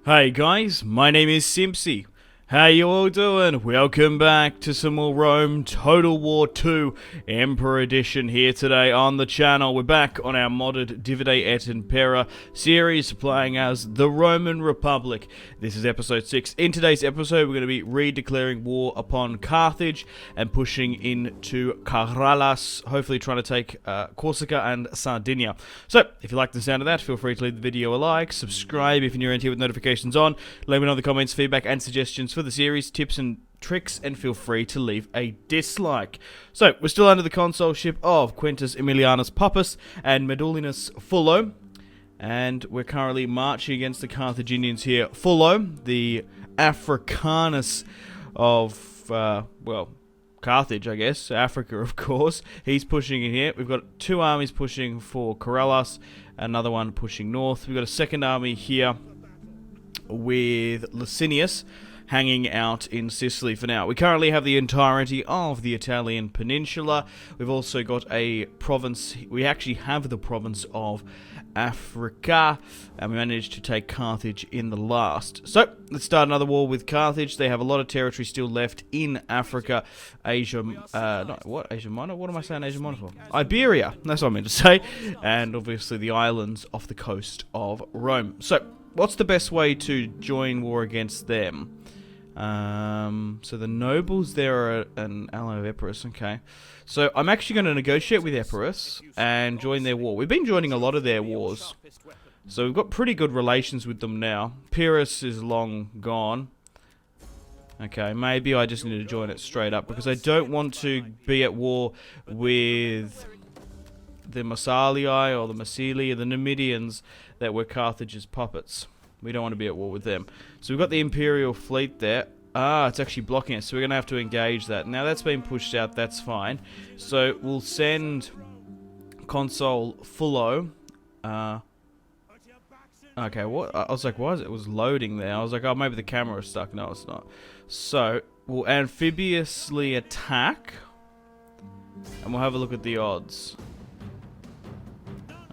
Hey guys, my name is Simpzy. How you all doing? Welcome back to some more Rome Total War 2 Emperor Edition here today on the channel. We're back on our modded Divide et Impera series playing as the Roman Republic. This is episode 6. In today's episode we're going to be redeclaring war upon Carthage and pushing into Karalis, hopefully trying to take Corsica and Sardinia. So, if you like the sound of that, feel free to leave the video a like, subscribe if you're new around here with notifications on, let me know in the comments, feedback and suggestions for the series, tips and tricks, and feel free to leave a dislike. So, we're still under the consulship of Quintus Aemilianus Puppus and Medullinus Fullo, and we're currently marching against the Carthaginians here. Fullo, the Africanus of, Carthage, I guess, Africa of course, he's pushing in here. We've got two armies pushing for Karalis, another one pushing north. We've got a second army here with Licinius hanging out in Sicily for now. We currently have the entirety of the Italian peninsula. We've also got a province. We actually have the province of Africa, and we managed to take Carthage in the last. So, let's start another war with Carthage. They have a lot of territory still left in Africa. Asia Minor? What am I saying Asia Minor for? Iberia, that's what I meant to say. And obviously the islands off the coast of Rome. So, what's the best way to join war against them? So the nobles there are an ally of Epirus, okay. So I'm actually going to negotiate with Epirus and join their war. We've been joining a lot of their wars, so we've got pretty good relations with them now. Pyrrhus is long gone. Okay, maybe I just need to join it straight up, because I don't want to be at war with the Massalii or the Massili or the Numidians that were Carthage's puppets. We don't want to be at war with them. So we've got the Imperial fleet there. Ah, it's actually blocking us, so we're going to have to engage that. Now that's been pushed out, that's fine. So we'll send Consul Fullo. Okay, what? I was like, why is it? It was loading there. I was like, oh, maybe the camera is stuck. No, it's not. So we'll amphibiously attack, and we'll have a look at the odds.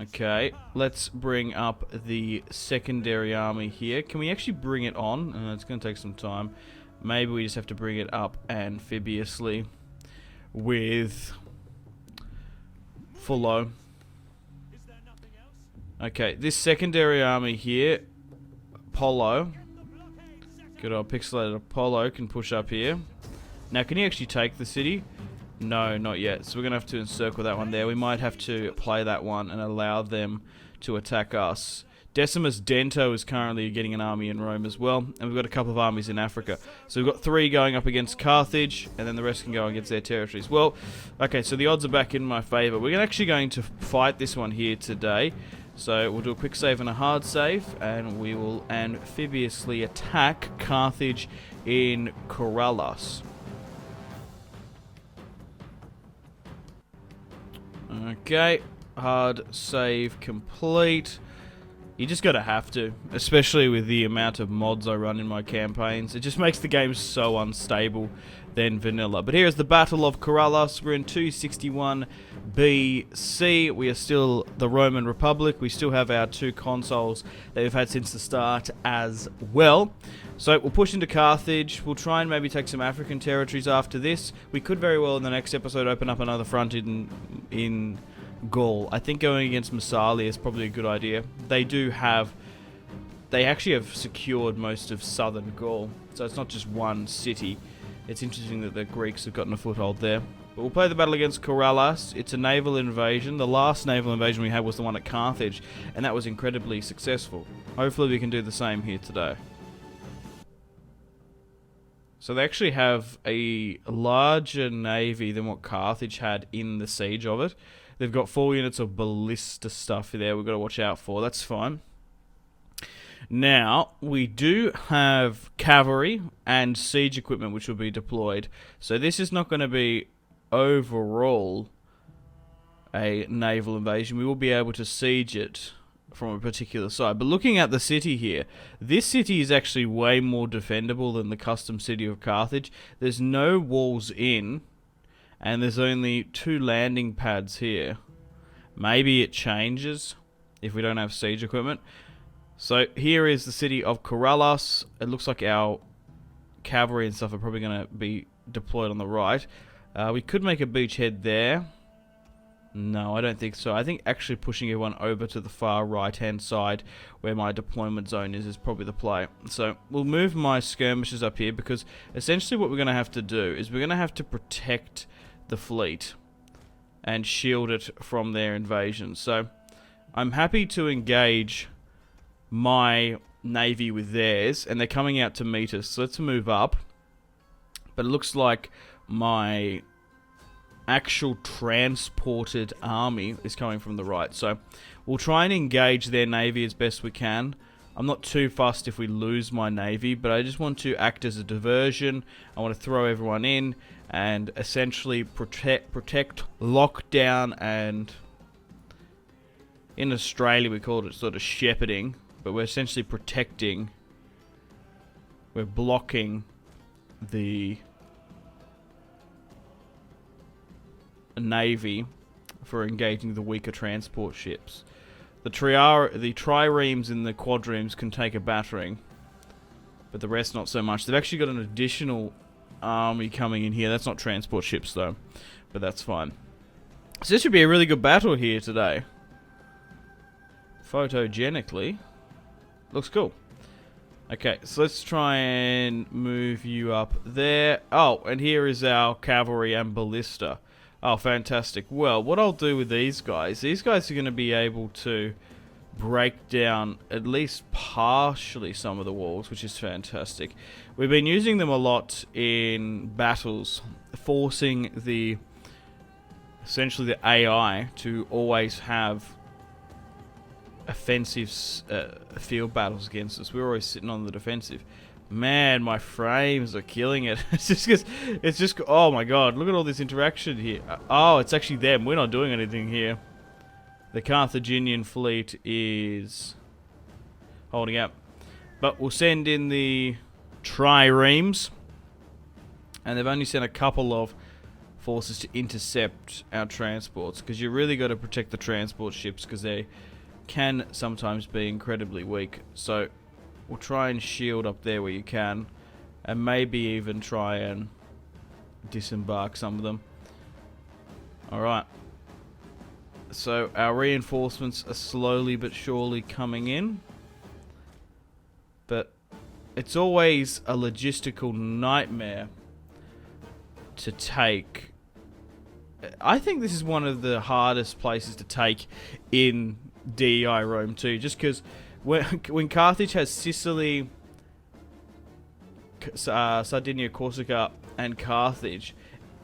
Okay, let's bring up the secondary army here. Can we actually bring it on? It's going to take some time. Maybe we just have to bring it up amphibiously with Fullo. Okay, this secondary army here, Apollo, good old pixelated Apollo, can push up here. Now, can he actually take the city? No, not yet. So we're going to have to encircle that one there. We might have to play that one and allow them to attack us. Decimus Dento is currently getting an army in Rome as well. And we've got a couple of armies in Africa. So we've got 3 going up against Carthage, and then the rest can go against their territories. Well, okay, so the odds are back in my favour. We're actually going to fight this one here today. So we'll do a quick save and a hard save, and we will amphibiously attack Carthage in Karalis. Okay, hard save complete. You just gotta have to, especially with the amount of mods I run in my campaigns. It just makes the game so unstable than vanilla. But here's the Battle of Karalis. We're in 261 BC. We are still the Roman Republic. We still have our 2 consuls that we've had since the start as well. So we'll push into Carthage. We'll try and maybe take some African territories after this. We could very well in the next episode open up another front in Gaul. I think going against Massalia is probably a good idea. They actually have secured most of southern Gaul, so it's not just one city. It's interesting that the Greeks have gotten a foothold there. But we'll play the battle against Karalis. It's a naval invasion. The last naval invasion we had was the one at Carthage, and that was incredibly successful. Hopefully we can do the same here today. So they actually have a larger navy than what Carthage had in the siege of it. They've got 4 units of ballista stuff there we've got to watch out for. That's fine. Now, we do have cavalry and siege equipment which will be deployed. So this is not going to be overall a naval invasion. We will be able to siege it from a particular side. But looking at the city here, this city is actually way more defendable than the custom city of Carthage. There's no walls in, and there's only 2 landing pads here. Maybe it changes if we don't have siege equipment. So here is the city of Karalis. It looks like our cavalry and stuff are probably going to be deployed on the right. We could make a beachhead there. No, I don't think so. I think actually pushing everyone over to the far right-hand side where my deployment zone is probably the play. So we'll move my skirmishers up here because essentially what we're going to have to do is we're going to have to protect the fleet and shield it from their invasion. So I'm happy to engage my navy with theirs, and they're coming out to meet us. So let's move up. But it looks like my actual transported army is coming from the right. So we'll try and engage their navy as best we can. I'm not too fussed if we lose my navy, but I just want to act as a diversion. I want to throw everyone in and essentially protect, lock down, and in Australia we call it sort of shepherding, but we're essentially protecting, we're blocking the navy for engaging the weaker transport ships. The triremes and the quadremes can take a battering, but the rest not so much. They've actually got an additional army coming in here. That's not transport ships though, but that's fine. So this should be a really good battle here today. Photogenically, looks cool. Okay, so let's try and move you up there. Oh, and here is our cavalry and ballista. Oh, fantastic. Well, what I'll do with these guys are going to be able to break down at least partially some of the walls, which is fantastic. We've been using them a lot in battles, forcing essentially the AI to always have offensive field battles against us. We're always sitting on the defensive. Man, my frames are killing it. It's just, oh my god, look at all this interaction here. Oh, it's actually them. We're not doing anything here. The Carthaginian fleet is holding up. But we'll send in the triremes. And they've only sent a couple of forces to intercept our transports, because you really got to protect the transport ships, because they can sometimes be incredibly weak. So we'll try and shield up there where you can, and maybe even try and disembark some of them. Alright. So our reinforcements are slowly but surely coming in. But it's always a logistical nightmare to take. I think this is one of the hardest places to take in DEI Rome too, just because when Carthage has Sicily, Sardinia, Corsica, and Carthage,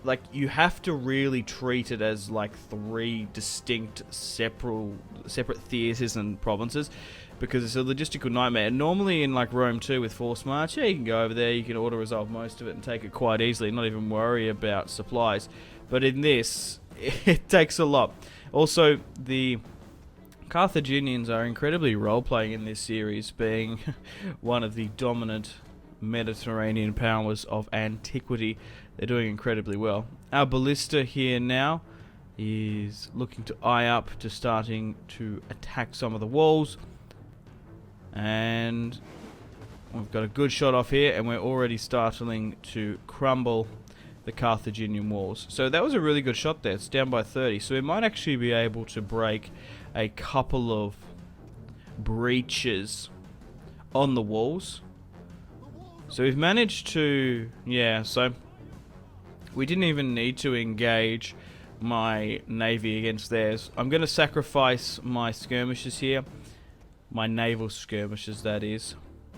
like, you have to really treat it as like three distinct separate theatres and provinces, because it's a logistical nightmare. Normally in like Rome 2 with Force March, yeah, you can go over there, you can auto-resolve most of it and take it quite easily, not even worry about supplies. But in this, it takes a lot. Also, the Carthaginians are incredibly role-playing in this series, being one of the dominant Mediterranean powers of antiquity. They're doing incredibly well. Our ballista here now is looking to eye up to starting to attack some of the walls. And we've got a good shot off here, and we're already starting to crumble the Carthaginian walls. So that was a really good shot there. It's down by 30. So we might actually be able to break a couple of breaches on the walls. So we've managed to, yeah, so we didn't even need to engage my navy against theirs. I'm going to sacrifice my skirmishers here, my naval skirmishers that is,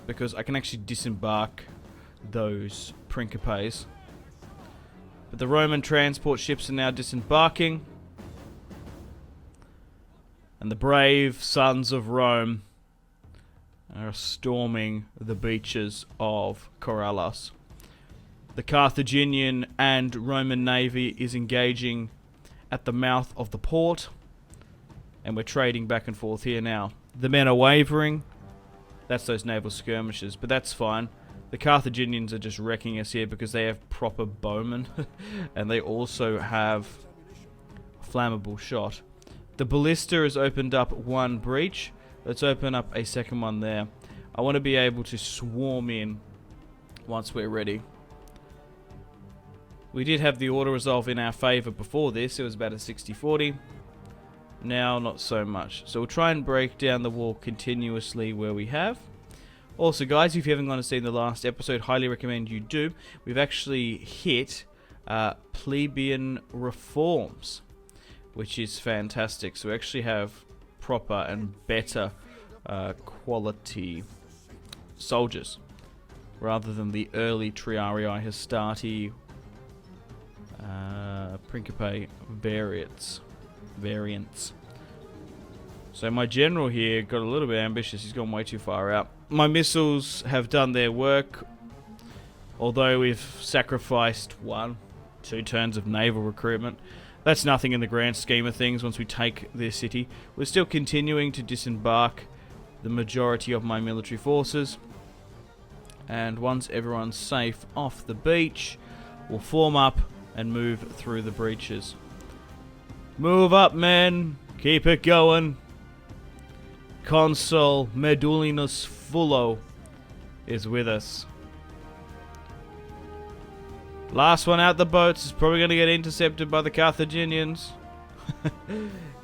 because I can actually disembark those principes. But the Roman transport ships are now disembarking, and the brave sons of Rome are storming the beaches of Karalis. The Carthaginian and Roman navy is engaging at the mouth of the port, and we're trading back and forth here now. The men are wavering. That's those naval skirmishes, but that's fine. The Carthaginians are just wrecking us here because they have proper bowmen, and they also have flammable shot. The ballista has opened up one breach. Let's open up a second one there. I want to be able to swarm in once we're ready. We did have the auto resolve in our favor before this. It was about a 60-40. Now not so much. So we'll try and break down the wall continuously where we have. Also guys, if you haven't gone to see the last episode, highly recommend you do. We've actually hit plebeian reforms, which is fantastic. So we actually have proper and better quality soldiers, rather than the early Triarii Hastati Principe variants. So my general here got a little bit ambitious. He's gone way too far out. My missiles have done their work, although we've sacrificed 1-2 turns of naval recruitment. That's nothing in the grand scheme of things. Once we take this city, we're still continuing to disembark the majority of my military forces, and once everyone's safe off the beach, we'll form up and move through the breaches. Move up, men! Keep it going! Consul Medulinus Fullo is with us. Last one out the boats is probably going to get intercepted by the Carthaginians.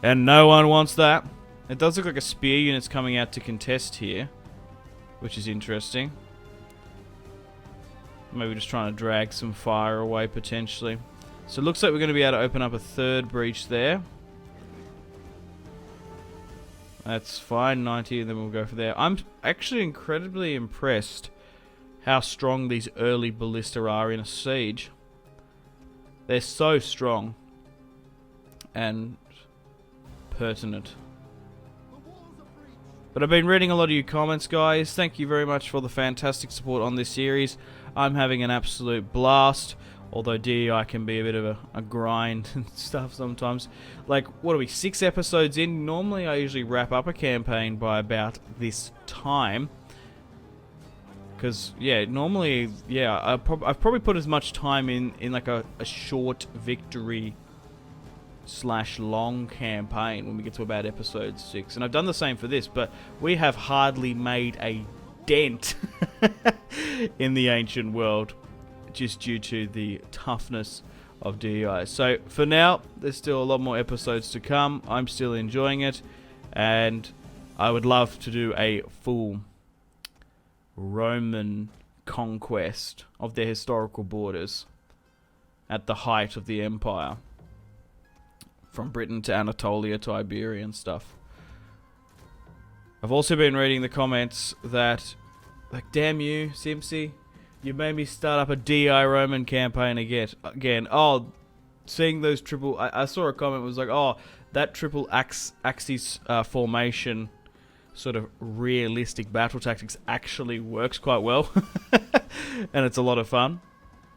And no one wants that. It does look like a spear unit's coming out to contest here, which is interesting. Maybe just trying to drag some fire away potentially. So it looks like we're going to be able to open up a third breach there. That's fine, 90, and then we'll go for there. I'm actually incredibly impressed how strong these early ballista are in a siege. They're so strong and pertinent. But I've been reading a lot of your comments, guys. Thank you very much for the fantastic support on this series. I'm having an absolute blast, although DEI can be a bit of a grind and stuff sometimes. Like, what are we, 6 episodes in? Normally I usually wrap up a campaign by about this time. Because, yeah, normally, yeah, I've probably put as much time in like a short victory / long campaign when we get to about episode 6. And I've done the same for this, but we have hardly made a dent in the ancient world, just due to the toughness of DEI. So, for now, there's still a lot more episodes to come. I'm still enjoying it, and I would love to do a full Roman conquest of their historical borders at the height of the empire, from Britain to Anatolia to Iberia and stuff. I've also been reading the comments that, like, damn you, Simpzy, you made me start up a DI Roman campaign again. Oh, seeing those triple... I saw a comment was like, oh, that triple axis formation sort of realistic battle tactics actually works quite well. And it's a lot of fun.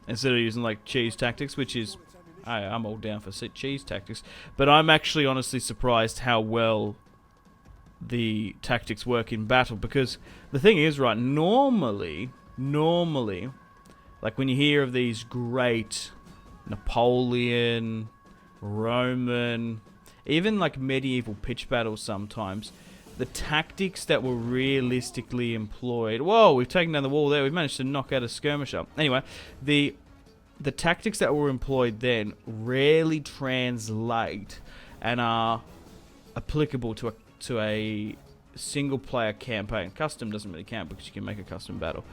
Instead of using, like, cheese tactics, which is... I'm all down for cheese tactics. But I'm actually honestly surprised how well the tactics work in battle. Because the thing is, right, normally, like when you hear of these great Napoleon, Roman, even like medieval pitch battles sometimes, the tactics that were realistically employed... Whoa, we've taken down the wall there. We've managed to knock out a skirmisher. Anyway, the tactics that were employed then rarely translate and are applicable to a single-player campaign. Custom doesn't really count because you can make a custom battle.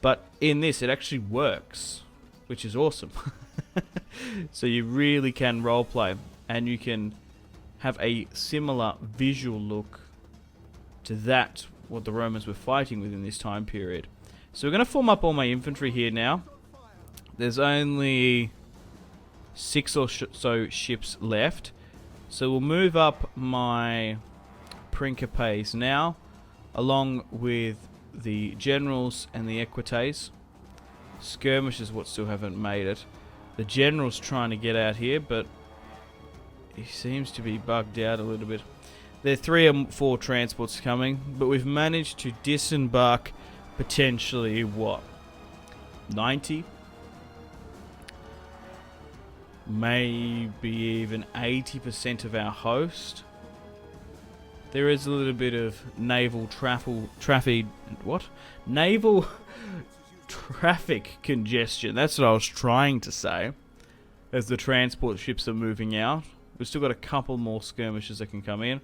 But in this, it actually works, which is awesome. So you really can roleplay, and you can have a similar visual look to that what the Romans were fighting within this time period. So we're going to form up all my infantry here now. There's only 6 or so ships left. So we'll move up my Principes now, along with the generals and the equites. Skirmishers what still haven't made it. The general's trying to get out here, but he seems to be bugged out a little bit. There are 3 or 4 transports coming, but we've managed to disembark potentially, what, 90? Maybe even 80% of our host. There is a little bit of naval naval traffic congestion. That's what I was trying to say. As the transport ships are moving out. We've still got a couple more skirmishers that can come in.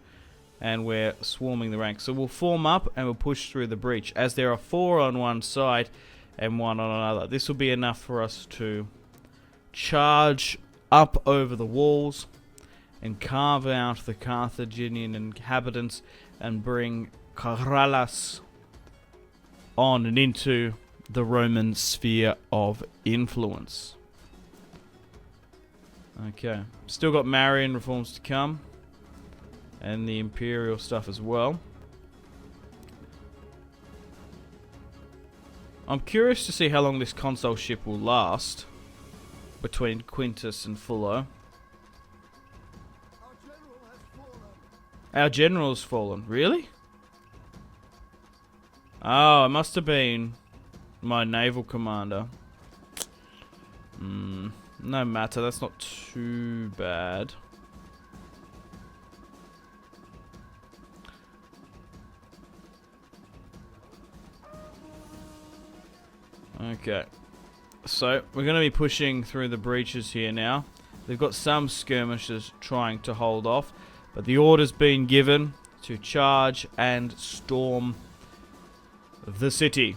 And we're swarming the ranks. So we'll form up and we'll push through the breach. As there are 4 on one side and 1 on another. This will be enough for us to charge up over the walls and carve out the Carthaginian inhabitants and bring Karalis on and into the Roman sphere of influence. Okay, still got Marian reforms to come, and the Imperial stuff as well. I'm curious to see how long this consulship will last between Quintus and Fullo. Our general has fallen. Really? Oh, it must have been my naval commander. No matter, that's not too bad. Okay. So, we're going to be pushing through the breaches here now. They've got some skirmishers trying to hold off, but the order's been given to charge and storm the city.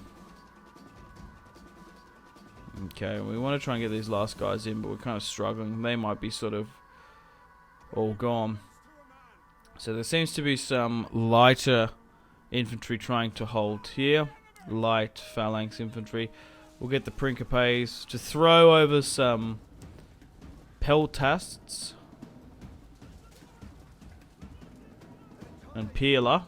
Okay, we want to try and get these last guys in, but we're kind of struggling. They might be sort of all gone. So there seems to be some lighter infantry trying to hold here. Light phalanx infantry. We'll get the Principes to throw over some peltasts and Peeler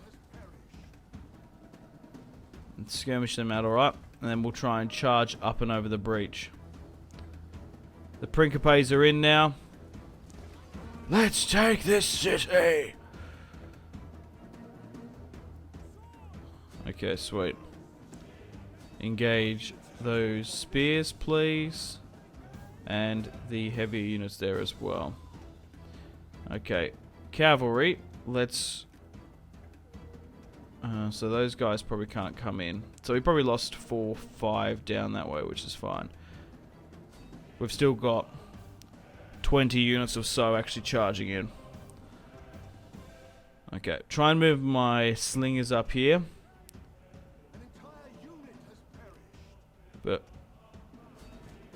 and skirmish them out alright. And then we'll try and charge up and over the breach. The Principes are in now. Let's take this city! Okay, sweet. Engage those spears, please. And the heavier units there as well. Okay, cavalry. Let's... so those guys probably can't come in. So we probably lost 4, 5 down that way, which is fine. We've still got 20 units or so actually charging in. Okay, try and move my slingers up here. But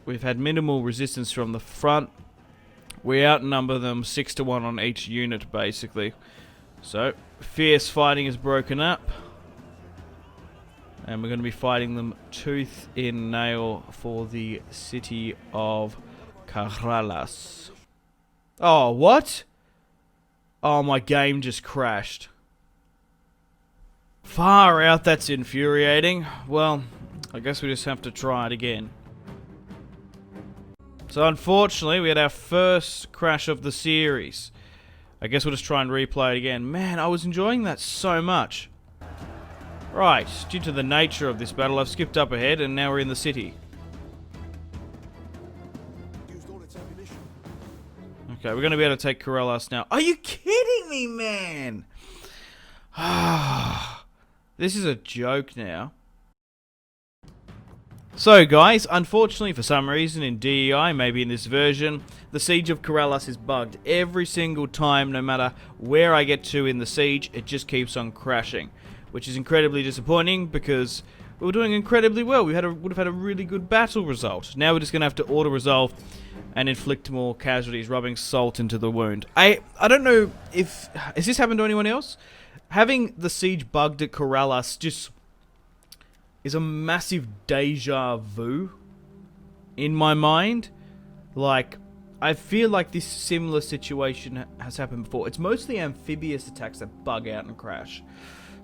we've had minimal resistance from the front. We outnumber them 6 to 1 on each unit, basically. So, fierce fighting is broken up. And we're going to be fighting them tooth in nail for the city of Karalis. Oh, what? Oh, my game just crashed. Far out, that's infuriating. Well, I guess we just have to try it again. So unfortunately, we had our first crash of the series. I guess we'll just try and replay it again. Man, I was enjoying that so much. Right, due to the nature of this battle, I've skipped up ahead and now we're in the city. Okay, we're going to be able to take Karalis now. Are you kidding me, man? This is a joke now. So guys, unfortunately for some reason in DEI, maybe in this version, the siege of Karalis is bugged. Every single time, no matter where I get to in the siege, it just keeps on crashing. Which is incredibly disappointing because we were doing incredibly well. We would have had a really good battle result. Now we're just going to have to auto-resolve and inflict more casualties, rubbing salt into the wound. I don't know if... Has this happened to anyone else? Having the siege bugged at Karalis just... is a massive deja vu in my mind. Like, I feel like this similar situation has happened before. It's mostly amphibious attacks that bug out and crash.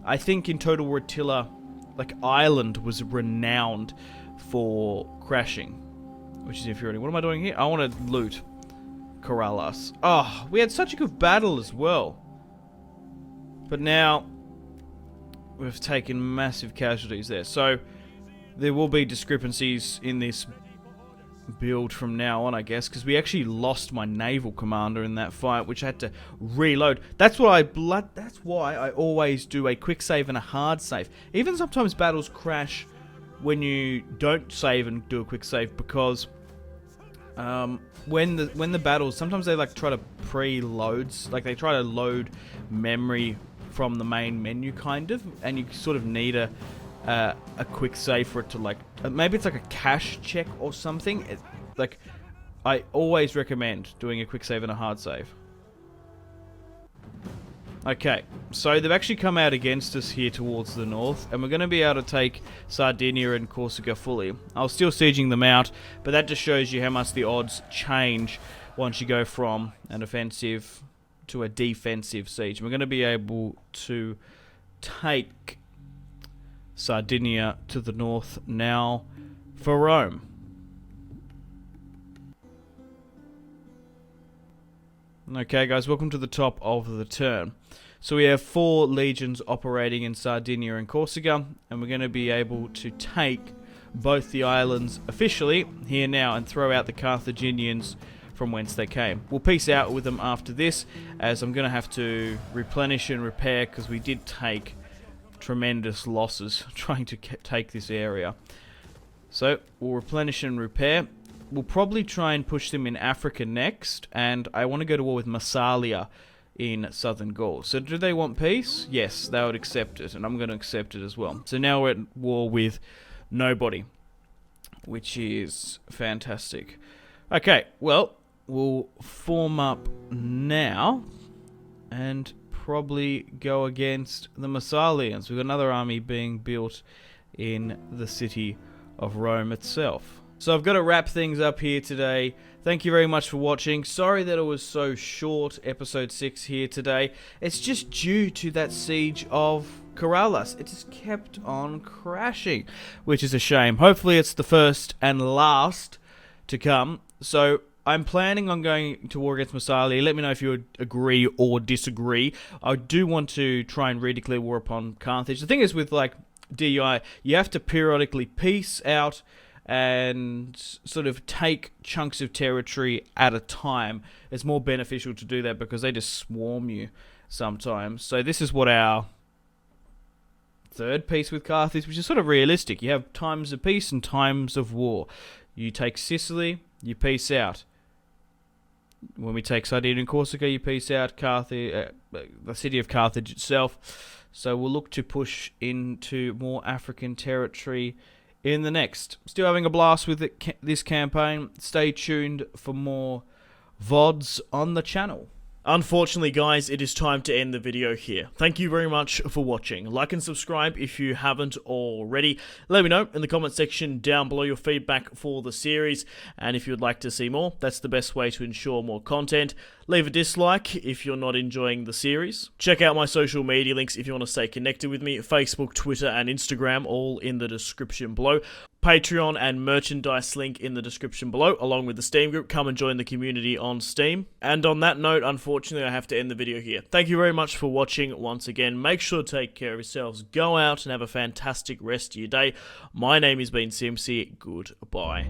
I think in Total War Attila, like, Ireland was renowned for crashing, which is infuriating. What am I doing here? I want to loot Karalis. Oh, we had such a good battle as well. But now... we've taken massive casualties there. So, there will be discrepancies in this build from now on, I guess, because we actually lost my naval commander in that fight, which I had to reload. That's why I always do a quick save and a hard save. Even sometimes battles crash when you don't save and do a quick save, because when the battles, sometimes they like try to preload, like they try to load memory from the main menu kind of, and you sort of need a quick save for it to like, maybe it's like a cache check or something. Like, I always recommend doing a quick save and a hard save. Okay, so they've actually come out against us here towards the north, and we're going to be able to take Sardinia and Corsica fully. I was still sieging them out, but that just shows you how much the odds change once you go from an offensive to a defensive siege. We're going to be able to take Sardinia to the north now for Rome. Okay guys, welcome to the top of the turn. So we have 4 legions operating in Sardinia and Corsica, and we're going to be able to take both the islands officially here now and throw out the Carthaginians from whence they came. We'll peace out with them after this, as I'm going to have to replenish and repair, because we did take tremendous losses trying to take this area. So we'll replenish and repair. We'll probably try and push them in Africa next, and I want to go to war with Massalia in southern Gaul. So do they want peace? Yes, they would accept it, and I'm going to accept it as well. So now we're at war with nobody, which is fantastic. Okay, well, we'll form up now and probably go against the Massalians. We've got another army being built in the city of Rome itself. So I've got to wrap things up here today. Thank you very much for watching. Sorry that it was so short, episode 6 here today. It's just due to that siege of Karalis. It just kept on crashing, which is a shame. Hopefully it's the first and last to come. So I'm planning on going to war against Massalia. Let me know if you would agree or disagree. I do want to try and redeclare war upon Carthage. The thing is with like DEI, you have to periodically peace out and sort of take chunks of territory at a time. It's more beneficial to do that because they just swarm you sometimes. So this is what our third peace with Carthage, which is sort of realistic. You have times of peace and times of war. You take Sicily, you peace out. When we take Sardinia and Corsica, you peace out Carthage, the city of Carthage itself. So we'll look to push into more African territory in the next. Still having a blast with this campaign. Stay tuned for more VODs on the channel. Unfortunately, guys, it is time to end the video here. Thank you very much for watching. Like and subscribe if you haven't already. Let me know in the comment section down below your feedback for the series, and if you would like to see more, that's the best way to ensure more content. Leave a dislike if you're not enjoying the series. Check out my social media links if you want to stay connected with me. Facebook, Twitter, and Instagram, all in the description below. Patreon and merchandise link in the description below, along with the Steam group. Come and join the community on Steam. And on that note, unfortunately, I have to end the video here. Thank you very much for watching once again. Make sure to take care of yourselves. Go out and have a fantastic rest of your day. My name has been Simpzy. Goodbye.